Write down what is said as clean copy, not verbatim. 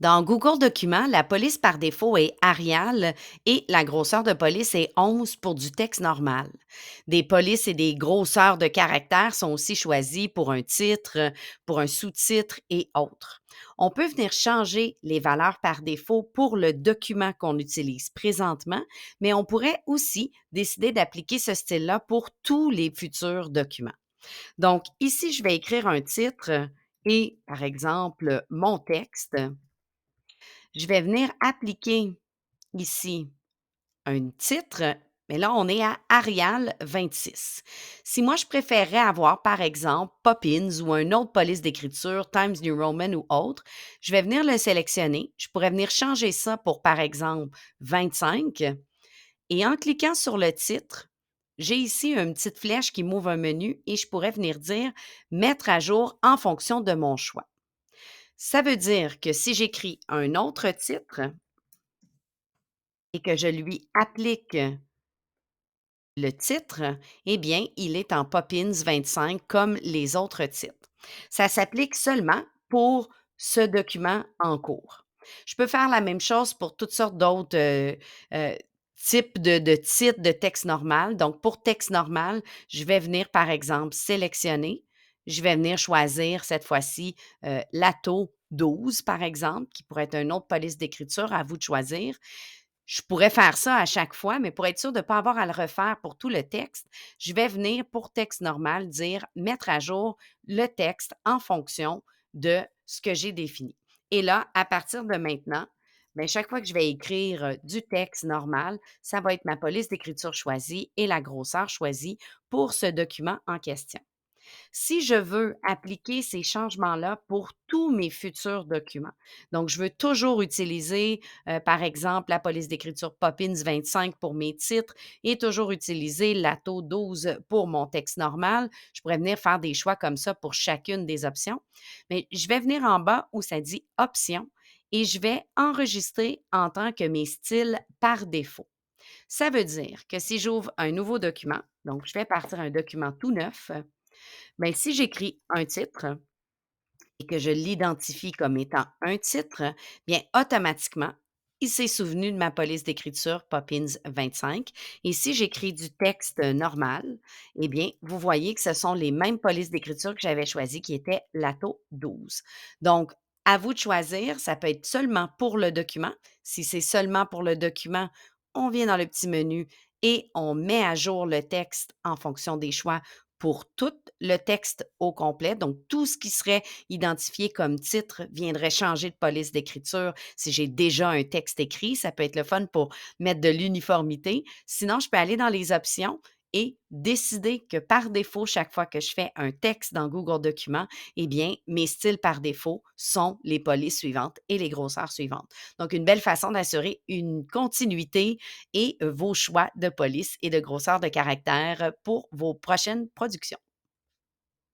Dans Google Documents, la police par défaut est Arial et la grosseur de police est 11 pour du texte normal. Des polices et des grosseurs de caractères sont aussi choisis pour un titre, pour un sous-titre et autres. On peut venir changer les valeurs par défaut pour le document qu'on utilise présentement, mais on pourrait aussi décider d'appliquer ce style-là pour tous les futurs documents. Donc, ici, je vais écrire un titre et, par exemple, mon texte. Je vais venir appliquer ici un titre, mais là, on est à Arial 26. Si moi, je préférerais avoir, par exemple, Poppins ou un autre police d'écriture, Times New Roman ou autre, je vais venir le sélectionner. Je pourrais venir changer ça pour, par exemple, 25. Et en cliquant sur le titre, j'ai ici une petite flèche qui m'ouvre un menu et je pourrais venir dire mettre à jour en fonction de mon choix. Ça veut dire que si j'écris un autre titre, et que je lui applique le titre, eh bien, il est en Poppins 25 comme les autres titres. Ça s'applique seulement pour ce document en cours. Je peux faire la même chose pour toutes sortes d'autres euh, types de titres de texte normal. Donc, pour texte normal, je vais venir, par exemple, sélectionner. Je vais venir choisir cette fois-ci l'ATO 12, par exemple, qui pourrait être une autre police d'écriture, à vous de choisir. Je pourrais faire ça à chaque fois, mais pour être sûr de ne pas avoir à le refaire pour tout le texte, je vais venir pour texte normal dire mettre à jour le texte en fonction de ce que j'ai défini. Et là, à partir de maintenant, bien, chaque fois que je vais écrire du texte normal, ça va être ma police d'écriture choisie et la grosseur choisie pour ce document en question. Si je veux appliquer ces changements-là pour tous mes futurs documents, donc je veux toujours utiliser, par exemple, la police d'écriture Poppins 25 pour mes titres et toujours utiliser l'ATO 12 pour mon texte normal. Je pourrais venir faire des choix comme ça pour chacune des options. Mais je vais venir en bas où ça dit Options et je vais enregistrer en tant que mes styles par défaut. Ça veut dire que si j'ouvre un nouveau document, donc je vais partir un document tout neuf, bien, si j'écris un titre et que je l'identifie comme étant un titre, bien, automatiquement, il s'est souvenu de ma police d'écriture Poppins 25. Et si j'écris du texte normal, eh bien, vous voyez que ce sont les mêmes polices d'écriture que j'avais choisies qui étaient l'ATO 12. Donc, à vous de choisir, ça peut être seulement pour le document. Si c'est seulement pour le document, on vient dans le petit menu et on met à jour le texte en fonction des choix pour tout le texte au complet. Donc, tout ce qui serait identifié comme titre viendrait changer de police d'écriture. Si j'ai déjà un texte écrit, ça peut être le fun pour mettre de l'uniformité. Sinon, je peux aller dans les options et décider que par défaut, chaque fois que je fais un texte dans Google Documents, eh bien, mes styles par défaut sont les polices suivantes et les grosseurs suivantes. Donc, une belle façon d'assurer une continuité et vos choix de police et de grosseur de caractère pour vos prochaines productions.